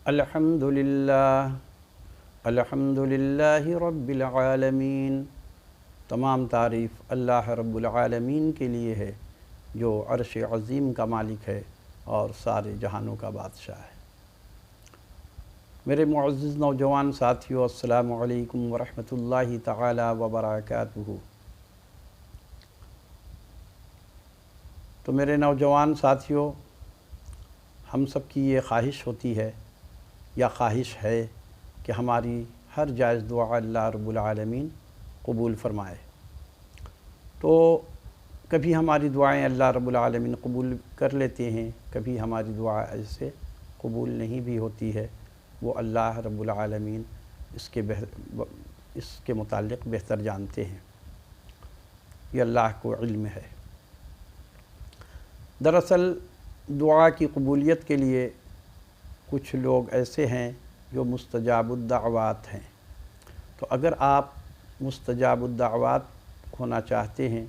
الحمدللہ رب العالمین۔ تمام تعریف اللہ رب العالمین کے لیے ہے جو عرش عظیم کا مالک ہے اور سارے جہانوں کا بادشاہ ہے۔ میرے معزز نوجوان ساتھیوں، السلام علیکم ورحمۃ اللہ تعالی وبرکاتہ۔ تو میرے نوجوان ساتھیوں، ہم سب کی یہ خواہش ہوتی ہے یا خواہش ہے کہ ہماری ہر جائز دعا اللہ رب العالمین قبول فرمائے۔ تو کبھی ہماری دعائیں اللہ رب العالمین قبول کر لیتے ہیں، کبھی ہماری دعا ایسے قبول نہیں بھی ہوتی ہے۔ وہ اللہ رب العالمین اس کے متعلق بہتر جانتے ہیں، یہ اللہ کو علم ہے۔ دراصل دعا کی قبولیت کے لیے کچھ لوگ ایسے ہیں جو مستجاب الدعوات ہیں۔ تو اگر آپ مستجاب الدعوات ہونا چاہتے ہیں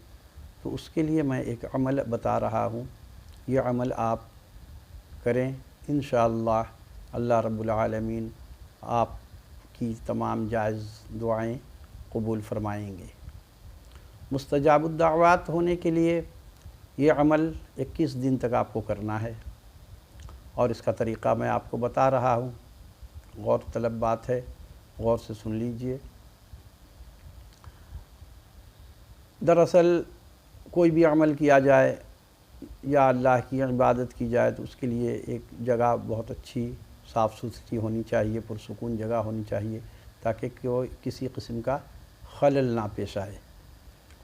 تو اس کے لیے میں ایک عمل بتا رہا ہوں، یہ عمل آپ کریں، انشاءاللہ اللہ رب العالمین آپ کی تمام جائز دعائیں قبول فرمائیں گے۔ مستجاب الدعوات ہونے کے لیے یہ عمل 21 دن تک آپ کو کرنا ہے، اور اس کا طریقہ میں آپ کو بتا رہا ہوں۔ غور طلب بات ہے، غور سے سن لیجئے۔ دراصل کوئی بھی عمل کیا جائے یا اللہ کی عبادت کی جائے تو اس کے لیے ایک جگہ بہت اچھی صاف ستھری ہونی چاہیے، پرسکون جگہ ہونی چاہیے، تاکہ کوئی کسی قسم کا خلل نہ پیش آئے۔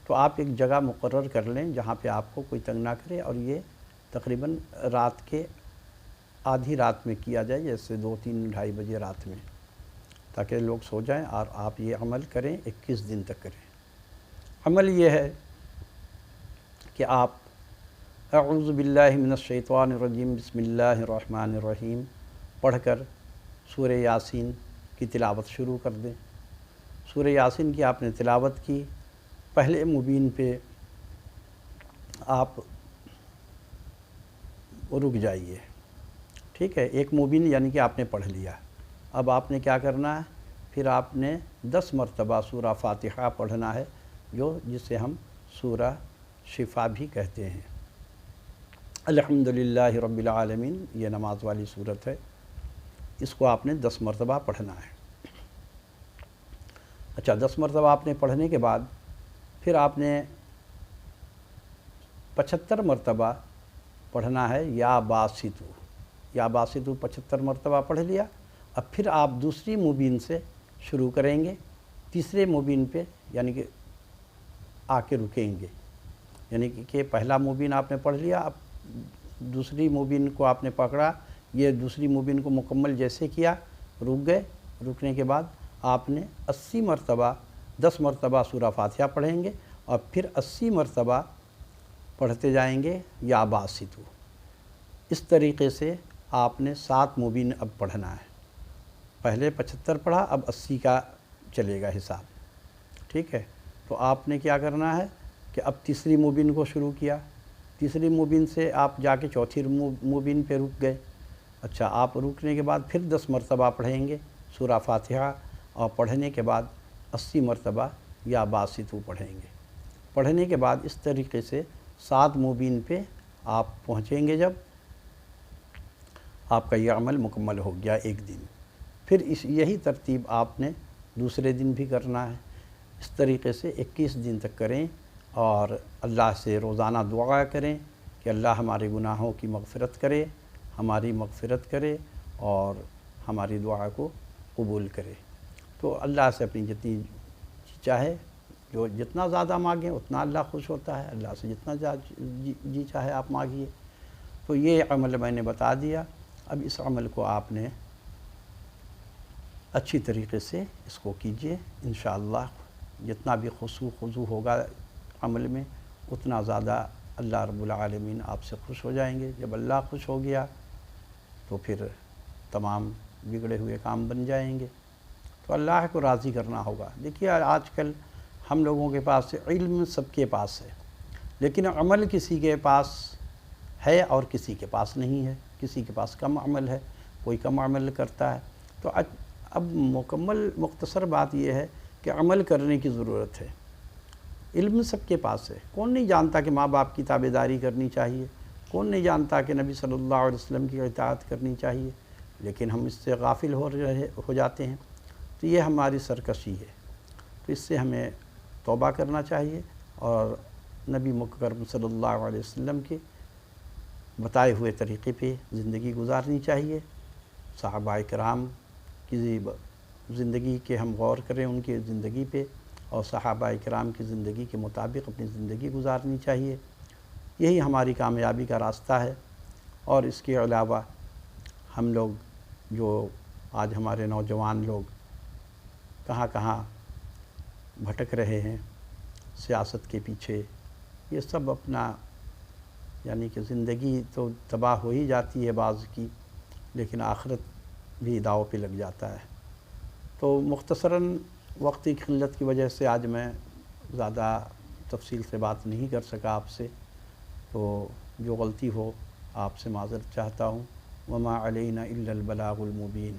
تو آپ ایک جگہ مقرر کر لیں جہاں پہ آپ کو کوئی تنگ نہ کرے، اور یہ تقریباً رات کے آدھی رات میں کیا جائے، جیسے 2، 3، 2:30 بجے رات میں، تاکہ لوگ سو جائیں، اور آپ یہ عمل کریں، 21 دن تک کریں۔ عمل یہ ہے کہ آپ اعوذ باللہ من الشیطان الرجیم بسم اللہ الرحمن الرحیم پڑھ کر سورہ یاسین کی تلاوت شروع کر دیں۔ سورہ یاسین کی آپ نے تلاوت کی، پہلے مبین پہ آپ رک جائیے، ٹھیک ہے؟ ایک مبین یعنی کہ آپ نے پڑھ لیا۔ اب آپ نے کیا کرنا ہے؟ پھر آپ نے 10 مرتبہ سورہ فاتحہ پڑھنا ہے، جسے ہم سورہ شفا بھی کہتے ہیں۔ الحمدللہ رب العالمین یہ نماز والی صورت ہے، اس کو آپ نے 10 مرتبہ پڑھنا ہے۔ اچھا، 10 مرتبہ آپ نے پڑھنے کے بعد پھر آپ نے 75 مرتبہ پڑھنا ہے یا باسطو۔ یا باسطو 75 مرتبہ پڑھ لیا۔ اب پھر آپ دوسری مبین سے شروع کریں گے، تیسرے مبین پہ یعنی کہ آ کے رکیں گے، یعنی کہ پہلا مبین آپ نے پڑھ لیا، اب دوسری مبین کو آپ نے پکڑا، یہ دوسری مبین کو مکمل جیسے کیا، رک گئے، رکنے کے بعد آپ نے 80 مرتبہ 10 مرتبہ سورہ فاتحہ پڑھیں گے، اور پھر 80 مرتبہ پڑھتے جائیں گے یا باسطو۔ اس طریقے سے آپ نے 7 مبین اب پڑھنا ہے۔ پہلے 75 پڑھا، اب 80 کا چلے گا حساب، ٹھیک ہے؟ تو آپ نے کیا کرنا ہے کہ اب تیسری مبین کو شروع کیا، تیسری مبین سے آپ جا کے چوتھی مبین پہ رک گئے۔ اچھا، آپ رکنے کے بعد پھر 10 مرتبہ پڑھیں گے سورہ فاتحہ، اور پڑھنے کے بعد 80 مرتبہ یا باسطو پڑھیں گے۔ پڑھنے کے بعد اس طریقے سے 7 مبین پہ آپ پہنچیں گے، جب آپ کا یہ عمل مکمل ہو گیا ایک دن۔ پھر یہی ترتیب آپ نے دوسرے دن بھی کرنا ہے۔ اس طریقے سے 21 دن تک کریں، اور اللہ سے روزانہ دعا کریں کہ اللہ ہمارے گناہوں کی مغفرت کرے، ہماری مغفرت کرے، اور ہماری دعا کو قبول کرے۔ تو اللہ سے اپنی جتنی چاہے، جتنا زیادہ مانگیں اتنا اللہ خوش ہوتا ہے، اللہ سے جتنا جی چاہے آپ مانگیے۔ تو یہ عمل میں نے بتا دیا۔ اب اس عمل کو آپ نے اچھی طریقے سے اس کو کیجئے، انشاءاللہ جتنا بھی خضوع ہوگا عمل میں، اتنا زیادہ اللہ رب العالمین آپ سے خوش ہو جائیں گے۔ جب اللہ خوش ہو گیا تو پھر تمام بگڑے ہوئے کام بن جائیں گے۔ تو اللہ کو راضی کرنا ہوگا۔ دیکھیے، آج کل ہم لوگوں کے پاس علم سب کے پاس ہے، لیکن عمل کسی کے پاس ہے اور کسی کے پاس نہیں ہے، کسی کے پاس کم عمل ہے۔ کوئی کم عمل کرتا ہے. تو اب مکمل مختصر بات یہ ہے کہ عمل کرنے کی ضرورت ہے. علم سب کے پاس ہے. کون نہیں جانتا کہ ماں باپ کی تابعداری کرنی چاہیے؟ کون نہیں جانتا کہ نبی صلی اللہ علیہ وسلم کی اطاعت کرنی چاہیے؟ لیکن ہم اس سے غافل ہو جاتے ہیں. تو یہ ہماری سرکشی ہے. تو اس سے ہمیں توبہ کرنا چاہیے اور نبی مکرم صلی اللہ علیہ وسلم کے بتائے ہوئے طریقے پہ زندگی گزارنی چاہیے. صحابہ کرام کی زندگی کے ہم غور کریں، ان کی زندگی پہ، اور صحابہ کرام کی زندگی کے مطابق اپنی زندگی گزارنی چاہیے. یہی ہماری کامیابی کا راستہ ہے. اور اس کے علاوہ ہم لوگ جو آج ہمارے نوجوان لوگ کہاں کہاں بھٹک رہے ہیں سیاست کے پیچھے، یہ سب اپنا یعنی کہ زندگی تو تباہ ہو ہی جاتی ہے بعض کی، لیکن آخرت بھی داؤ پہ لگ جاتا ہے. تو مختصراً وقت کی قلت کی وجہ سے آج میں زیادہ تفصیل سے بات نہیں کر سکا آپ سے. تو جو غلطی ہو آپ سے معذرت چاہتا ہوں. وما علینا الا البلاغ المبین.